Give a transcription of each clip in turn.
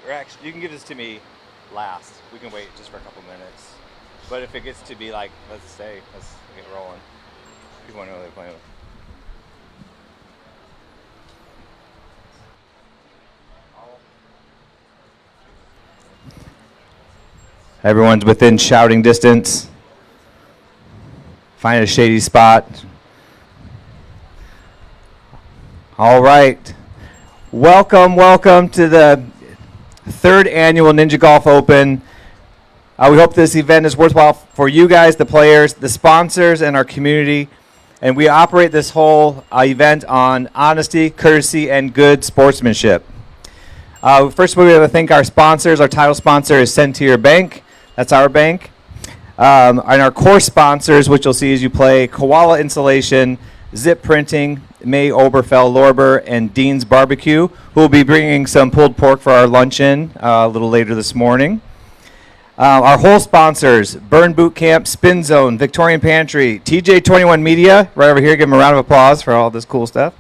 Or actually, you can give this to me last. We can wait just for a couple minutes. But if it gets to be like, let's get rolling. People want to know what they're playing with. Everyone's within shouting distance. Find a shady spot. All right. Welcome to the third annual Ninja Golf Open. We hope this event is worthwhile for you guys, the players, the sponsors, and our community. And we operate this whole event on honesty, courtesy, and good sportsmanship. First, we want to thank our sponsors. Our title sponsor is Sentier Bank. That's our bank. And our core sponsors, which you'll see as you play, Koala Insulation, Zip Printing, May Oberfell Lorber, and Dean's Barbecue, who will be bringing some pulled pork for our luncheon a little later this morning. Our whole sponsors, Burn Boot Camp, Spin Zone, Victorian Pantry, TJ21 Media, right over here. Give them a round of applause for all this cool stuff.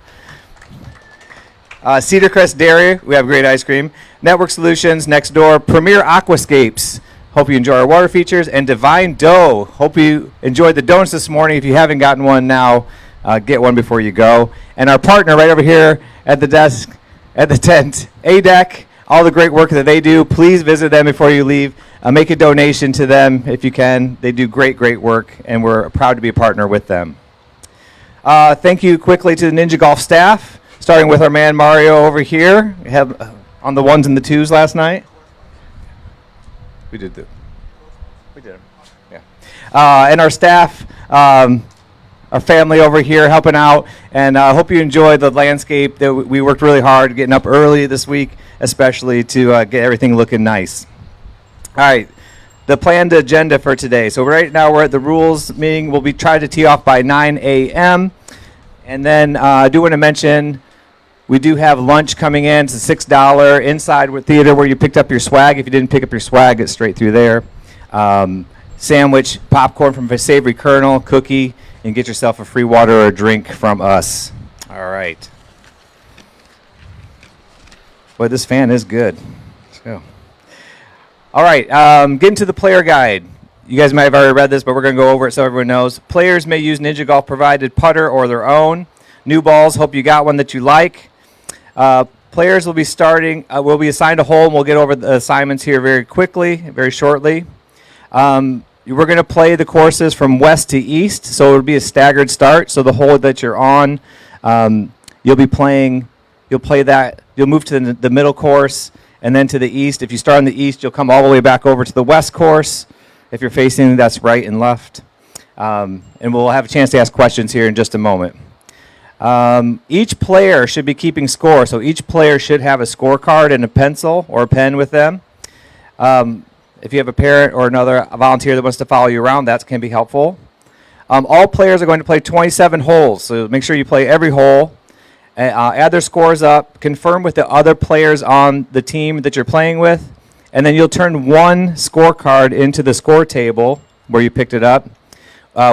Cedar Crest Dairy, we have great ice cream. Network Solutions, Next Door, Premier Aquascapes. Hope you enjoy our water features. And Divine Dough. Hope you enjoyed the donuts this morning. If you haven't gotten one now, get one before you go. And our partner right over here at the desk, at the tent, ADEC, all the great work that they do. Please visit them before you leave. Make a donation to them if you can. They do great work, and we're proud to be a partner with them. Thank you quickly to the Ninja Golf staff, starting with our man Mario over here. We have on the ones and the twos last night. We did them. Yeah. And our staff, our family over here helping out, and I hope you enjoy the landscape. That we worked really hard getting up early this week, especially to get everything looking nice. All right, the planned agenda for today. So right now we're at the rules meeting. We'll be trying to tee off by 9 a.m. And then I do want to mention we do have lunch coming in. It's a $6 inside with theater where you picked up your swag. If you didn't pick up your swag, it's straight through there. Sandwich, popcorn from Savory Kernel, cookie, and get yourself a free water or a drink from us. All right. Boy, this fan is good. Let's go. All right, getting to the player guide. You guys might have already read this, but we're going to go over it so everyone knows. Players may use Ninja Golf provided putter or their own. New balls, hope you got one that you like. Players will be assigned a hole, and we'll get over the assignments here very shortly. We're going to play the courses from west to east, so it'll be a staggered start. So the hole that you're on, you'll play that. You'll move to the middle course, and then to the east. If you start on the east, you'll come all the way back over to the west course. If you're facing, that's right and left. And we'll have a chance to ask questions here in just a moment. Each player should be keeping score, so each player should have a scorecard and a pencil or a pen with them. If you have a parent or a volunteer that wants to follow you around, that can be helpful. All players are going to play 27 holes, so make sure you play every hole. Add their scores up, confirm with the other players on the team that you're playing with, and then you'll turn one scorecard into the score table where you picked it up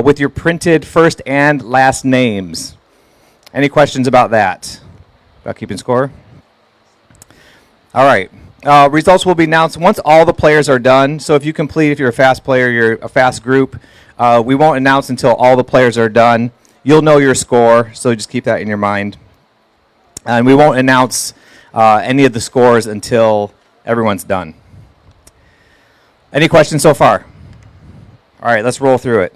with your printed first and last names. Any questions about that? About keeping score? All right. Results will be announced once all the players are done. So if you're a fast player, you're a fast group, we won't announce until all the players are done. You'll know your score, so just keep that in your mind. And we won't announce any of the scores until everyone's done. Any questions so far? All right, let's roll through it.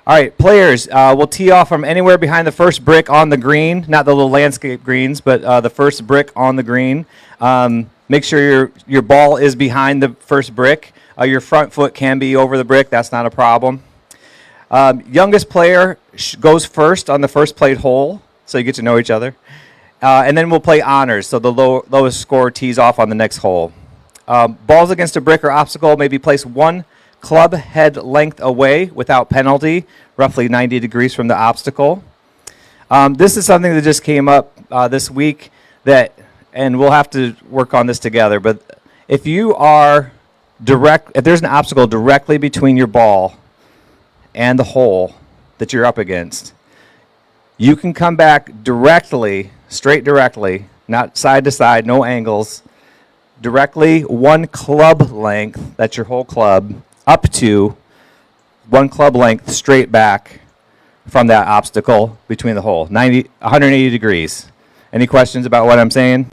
All right, players, we'll tee off from anywhere behind the first brick on the green, not the little landscape greens, but the first brick on the green. Make sure your ball is behind the first brick. Your front foot can be over the brick. That's not a problem. Youngest player goes first on the first played hole, so you get to know each other. And then we'll play honors, so the lowest score tees off on the next hole. Balls against a brick or obstacle may be placed one club head length away without penalty, roughly 90 degrees from the obstacle. This is something that just came up this week and we'll have to work on this together, but if there's an obstacle directly between your ball and the hole that you're up against, you can come back straight directly, not side to side, no angles, directly one club length, that's your whole club, up to one club length straight back from that obstacle between the hole, 180 degrees. Any questions about what I'm saying?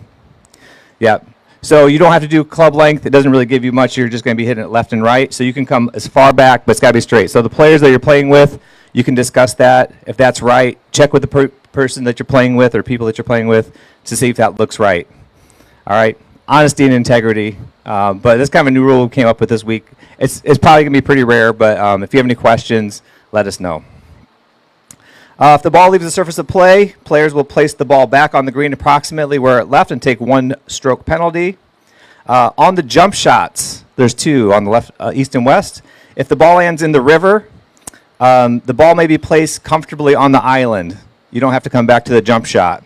Yep. So you don't have to do club length. It doesn't really give you much. You're just going to be hitting it left and right. So you can come as far back, but it's got to be straight. So the players that you're playing with, you can discuss that. If that's right, check with the person that you're playing with or people that you're playing with to see if that looks right. All right. Honesty and integrity. But that's kind of a new rule we came up with this week. It's probably going to be pretty rare, but if you have any questions, let us know. If the ball leaves the surface of play, players will place the ball back on the green approximately where it left and take one stroke penalty. On the jump shots, there's two on the left, east and west. If the ball lands in the river, the ball may be placed comfortably on the island. You don't have to come back to the jump shot,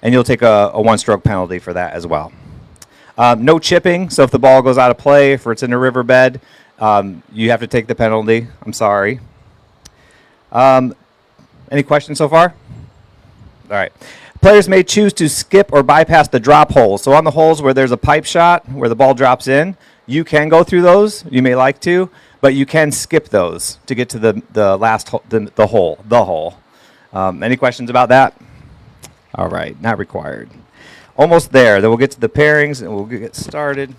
and you'll take a one-stroke penalty for that as well. No chipping, so if the ball goes out of play, if it's in a riverbed, you have to take the penalty. I'm sorry. Any questions so far? All right. Players may choose to skip or bypass the drop holes. So on the holes where there's a pipe shot, where the ball drops in, you can go through those. You may like to, but you can skip those to get to the last hole. Any questions about that? All right. Not required. Almost there. Then we'll get to the pairings and we'll get started.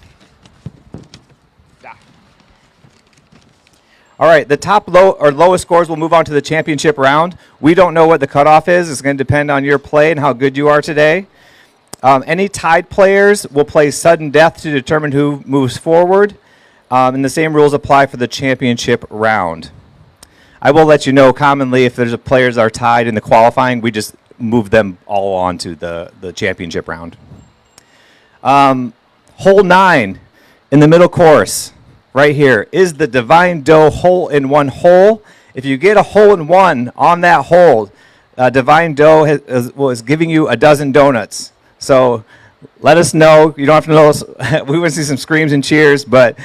All right, the top lowest scores will move on to the championship round. We don't know what the cutoff is. It's going to depend on your play and how good you are today. Any tied players will play sudden death to determine who moves forward. And the same rules apply for the championship round. I will let you know commonly if there's players that are tied in the qualifying, we just move them all on to the championship round. Hole 9 in the middle course. Right here is the Divine Dough hole-in-one hole. If you get a hole-in-one on that hole, Divine Dough is giving you a dozen donuts. So let us know. You don't have to know us. We want to see some screams and cheers, but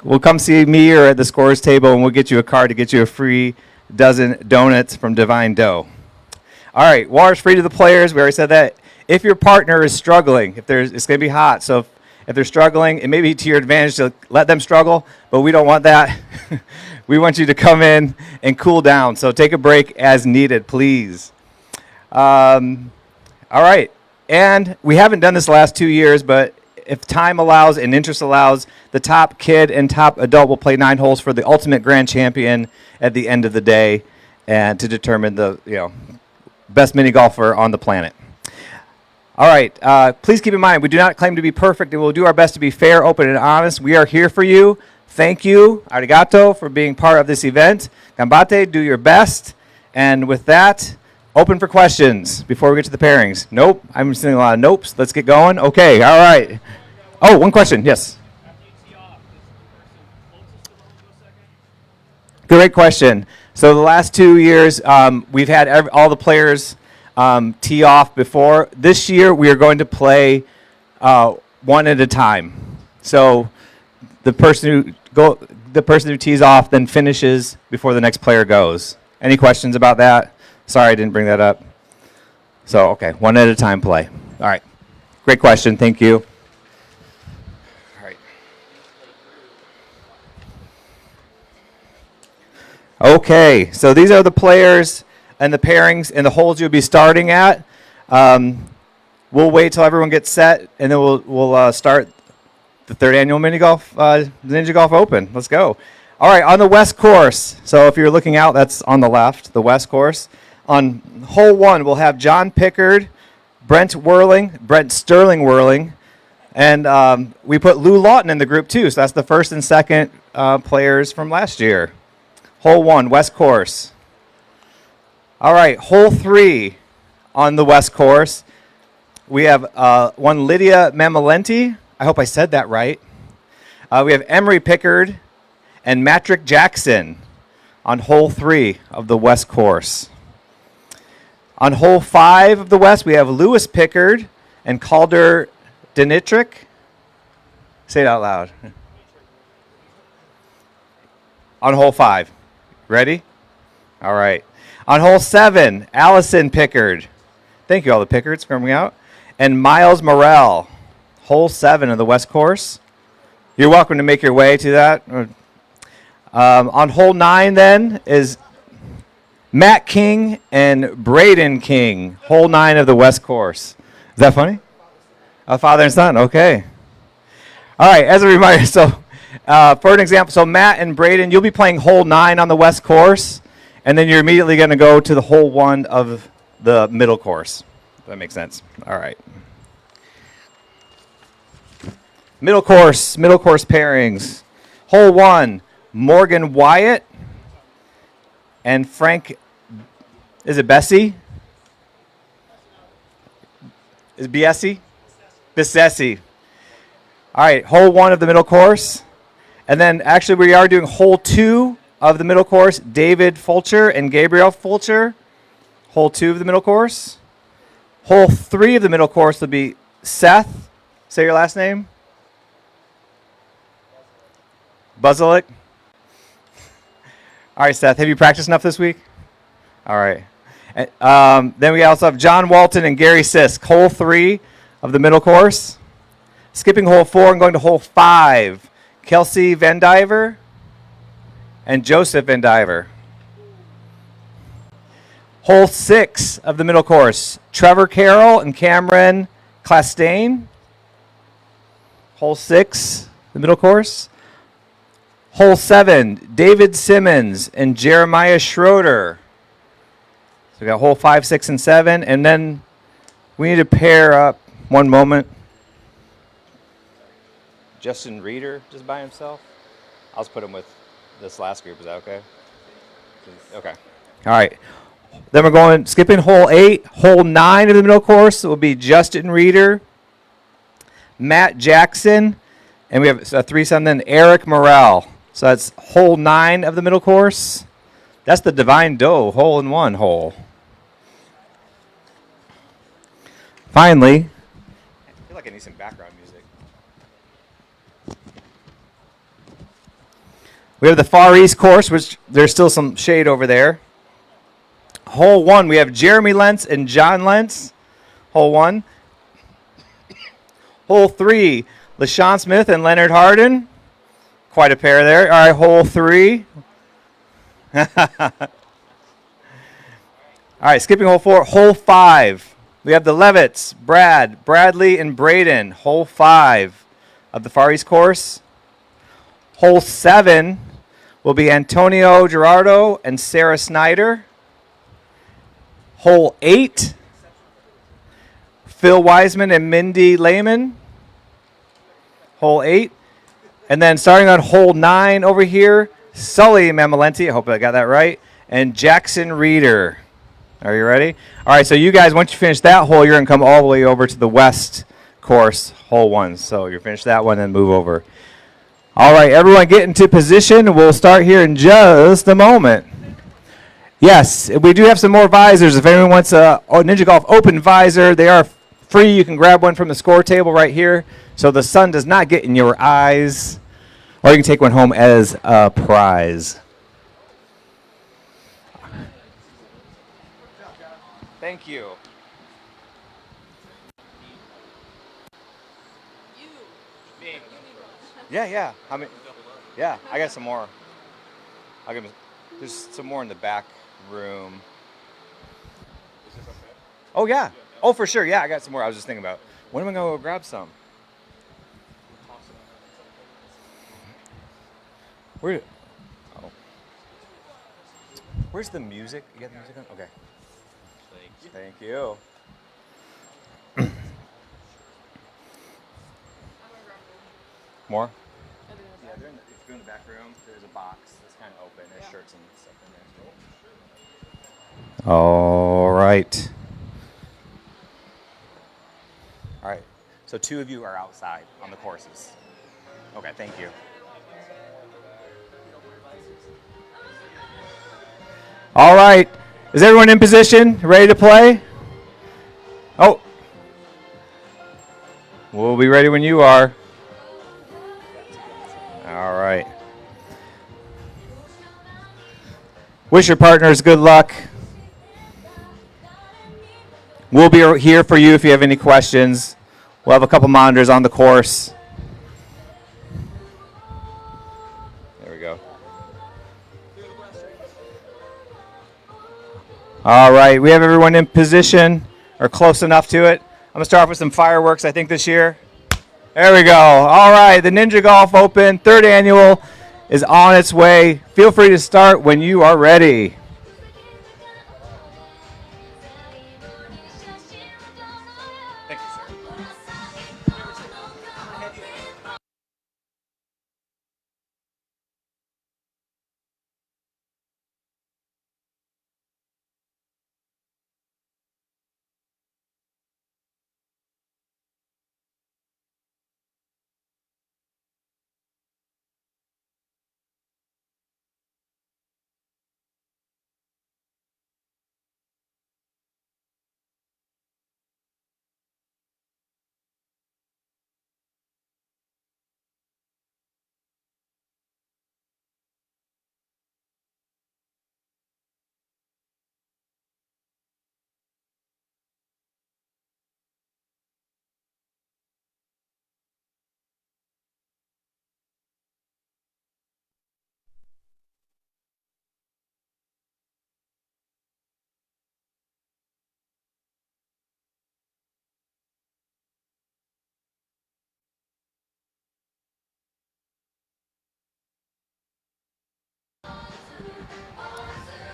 we'll come see me or at the scorer's table, and we'll get you a card to get you a free dozen donuts from Divine Dough. All right, water's free to the players. We already said that. If your partner is struggling, it's going to be hot, so if they're struggling, it may be to your advantage to let them struggle, but we don't want that. We want you to come in and cool down. So take a break as needed, please. All right. And we haven't done this the last 2 years, but if time allows and interest allows, the top kid and top adult will play 9 holes for the ultimate grand champion at the end of the day and to determine the best mini golfer on the planet. All right, please keep in mind, we do not claim to be perfect, and we'll do our best to be fair, open, and honest. We are here for you. Thank you, arigato, for being part of this event. Gambate, do your best. And with that, open for questions before we get to the pairings. Nope, I'm seeing a lot of nopes. Let's get going. Okay, all right. Oh, one question, yes. Great question. So the last 2 years, we've had all the players tee off before. This year we are going to play one at a time. So the person who tees off then finishes before the next player goes. Any questions about that? Sorry, I didn't bring that up. So okay, one at a time play. All right, great question. Thank you. All right. Okay, so these are the players and the pairings and the holes you'll be starting at. We'll wait till everyone gets set, and then we'll start the 3rd annual Ninja Golf Open. Let's go. All right, on the west course. So if you're looking out, that's on the left, the west course. On hole 1, we'll have John Pickard, Brent Sterling Whirling, and we put Lou Lawton in the group too. So that's the first and second players from last year. Hole 1, west course. All right, hole 3 on the west course. We have one Lydia Mamalenti. I hope I said that right. We have Emery Pickard and Matrick Jackson on hole 3 of the west course. On hole 5 of the west, we have Lewis Pickard and Calder Denitrick. Say it out loud. On hole 5. Ready? All right. On hole 7, Allison Pickard. Thank you, all the Pickards, coming out. And Miles Morrell. hole 7 of the West Course. You're welcome to make your way to that. On hole 9 then is Matt King and Braden King, hole 9 of the West Course. Is that funny? A father and son, okay. All right, as a reminder, so for an example, so Matt and Braden, you'll be playing hole 9 on the West Course, and then you're immediately going to go to the hole 1 of the middle course. If that makes sense. All right. Middle course pairings. Hole 1, Morgan Wyatt and Frank, is it Bessie? Is it Biesi? Bissessi. All right, hole 1 of the middle course. And then actually we are doing hole 2 of the middle course, David Fulcher and Gabriel Fulcher. Hole 2 of the middle course. Hole 3 of the middle course will be Seth. Say your last name. Buzzalik. All right, Seth, have you practiced enough this week? All right. Then we also have John Walton and Gary Sisk. Hole 3 of the middle course. Skipping hole 4 and going to hole 5. Kelsey Vandiver and Joseph Vandiver. Hole 6 of the middle course. Trevor Carroll and Cameron Clastain. Hole 6, the middle course. Hole 7, David Simmons and Jeremiah Schroeder. So we got hole 5, 6, and 7. And then we need to pair up, one moment. Justin Reeder just by himself. I'll just put him with this last group. Is that okay? Okay. All right. Then we're going, skipping hole 8. Hole 9 of the middle course will be Justin Reeder, Matt Jackson, and we have a threesome then, Eric Morrell. So that's hole 9 of the middle course. That's the Divine Doe hole-in-one hole. Finally, I feel like I need some background music. We have the Far East course, which there's still some shade over there. Hole 1, we have Jeremy Lentz and John Lentz. Hole 1. Hole 3, LaShawn Smith and Leonard Harden. Quite a pair there. All right, hole 3. All right, skipping hole 4. Hole 5. We have the Levitts, Bradley, and Braden. Hole 5 of the Far East course. Hole 7 will be Antonio Gerardo and Sarah Snyder. Hole 8, Phil Wiseman and Mindy Lehman. Hole 8. And then starting on hole 9 over here, Sully Mamalenti, I hope I got that right, and Jackson Reeder. Are you ready? All right, so you guys, once you finish that hole, you're going to come all the way over to the west course, hole 1. So you finish that one and move over. All right, everyone get into position. We'll start here in just a moment. Yes, we do have some more visors. If anyone wants a Ninja Golf open visor, they are free. You can grab one from the score table right here, so the sun does not get in your eyes, or you can take one home as a prize. Thank you. Me. Yeah. I mean, yeah, I got some more. There's some more in the back room. Is this okay? Oh, yeah. Oh, for sure. Yeah, I got some more. I was just thinking about, when am I going to go grab some? Where's the music? You got the music on? Okay. Thank you. More? Yeah, if you're in the back room, there's a box that's kind of open. There's shirts and stuff in there. All right. All right. So 2 of you are outside on the courses. Okay, thank you. All right. Is everyone in position? Ready to play? Oh. We'll be ready when you are. All right. Wish your partners good luck. We'll be here for you if you have any questions We'll have a couple monitors on the course. There we go. All right, we have everyone in position or close enough to it. I'm going to start off with some fireworks, I think, this year. There we go. All right, the Ninja Golf Open, 3rd annual, is on its way. Feel free to start when you are ready. Thank you, sir.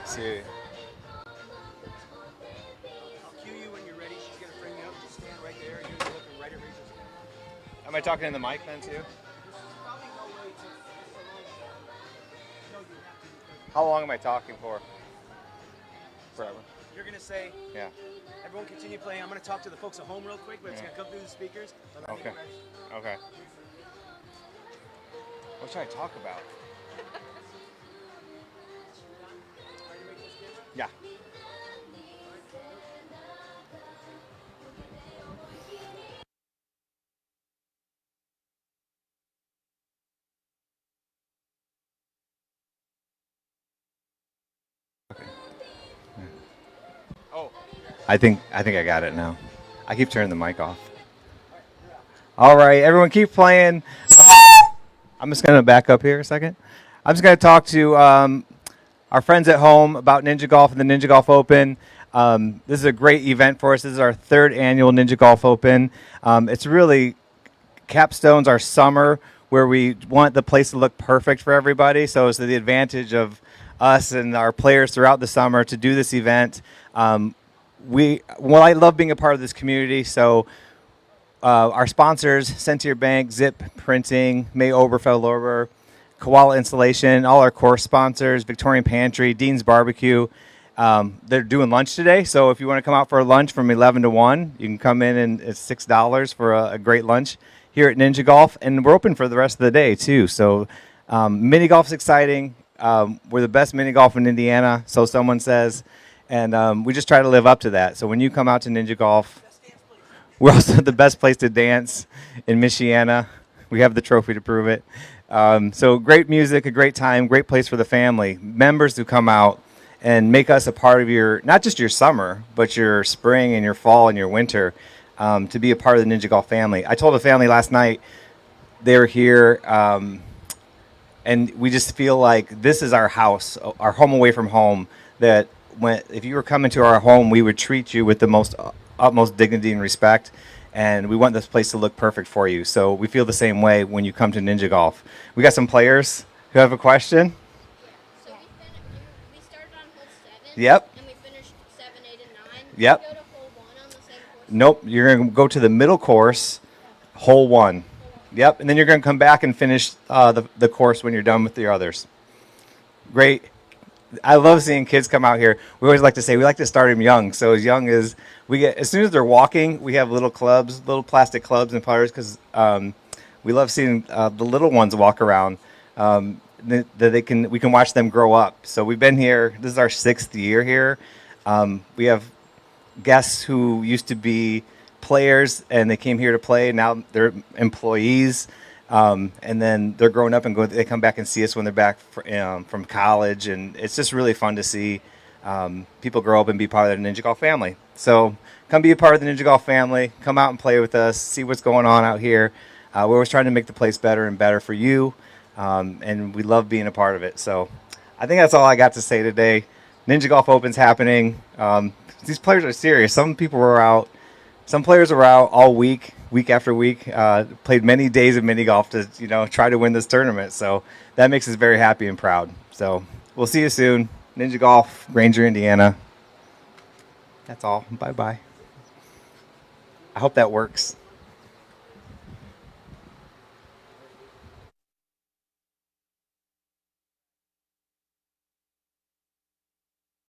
See. I'll cue you when you're ready. She's going to bring you up. Just stand right there and you're looking right at Rachel's camera. Am I talking in the mic then, too? Probably no way to. No, you have to. How long am I talking for? Forever. You're going to say, Yeah. everyone continue playing. I'm going to talk to the folks at home real quick, but it's going to come through the speakers. Okay. Okay. What should I talk about? Yeah. Okay. Oh, I think I got it now. I keep turning the mic off. All right, everyone, keep playing. I'm just going to back up here a second. I'm just going to talk to our friends at home about Ninja Golf and the Ninja Golf Open. This is a great event for us. This is our 3rd annual Ninja Golf Open. It's really capstones our summer where we want the place to look perfect for everybody. So it's the advantage of us and our players throughout the summer to do this event. I love being a part of this community. So our sponsors, Sentier Bank, Zip Printing, May Oberfeld-Lorber, Koala Installation, all our course sponsors, Victorian Pantry, Dean's Barbecue. They're doing lunch today, so if you want to come out for a lunch from 11 to 1, you can come in and it's $6 for a great lunch here at Ninja Golf. And we're open for the rest of the day, too. So mini golf's exciting. We're the best mini golf in Indiana, so someone says. And we just try to live up to that. So when you come out to Ninja Golf, we're also the best place to dance in Michiana. We have the trophy to prove it. So great music, a great time, great place for the family. Members who come out and make us a part of your, not just your summer, but your spring and your fall and your winter, to be a part of the Ninja Golf family. I told a family last night, they were here, and we just feel like this is our house, our home away from home, that if you were coming to our home, we would treat you with the utmost dignity and respect. And we want this place to look perfect for you. So we feel the same way when you come to Ninja Golf. We got some players who have a question. So we started on hole 7. Yep. And we finished 7, 8, and 9. Yep. Did we go to hole 1 on the same course? Nope. You're going to go to the middle course, hole 1. Yep. And then you're going to come back and finish the course when you're done with the others. Great. I love seeing kids come out here. We always like to say we like to start them young. So as young as as soon as they're walking, we have little clubs, little plastic clubs and putters, because we love seeing the little ones walk around. That we can watch them grow up. So we've been here. This is our 6th year here. We have guests who used to be players and they came here to play. Now they're employees. And then they're growing up and they come back and see us when they're back from college. And it's just really fun to see people grow up and be part of the Ninja Golf family. So come be a part of the Ninja Golf family. Come out and play with us. See what's going on out here. We're always trying to make the place better and better for you, and we love being a part of it. So I think that's all I got to say today. Ninja Golf Open's happening. These players are serious. Some people were out. Some players were out all week, week after week. Played many days of mini golf to try to win this tournament. So that makes us very happy and proud. So we'll see you soon. Ninja Golf, Granger, Indiana. That's all. Bye-bye. I hope that works.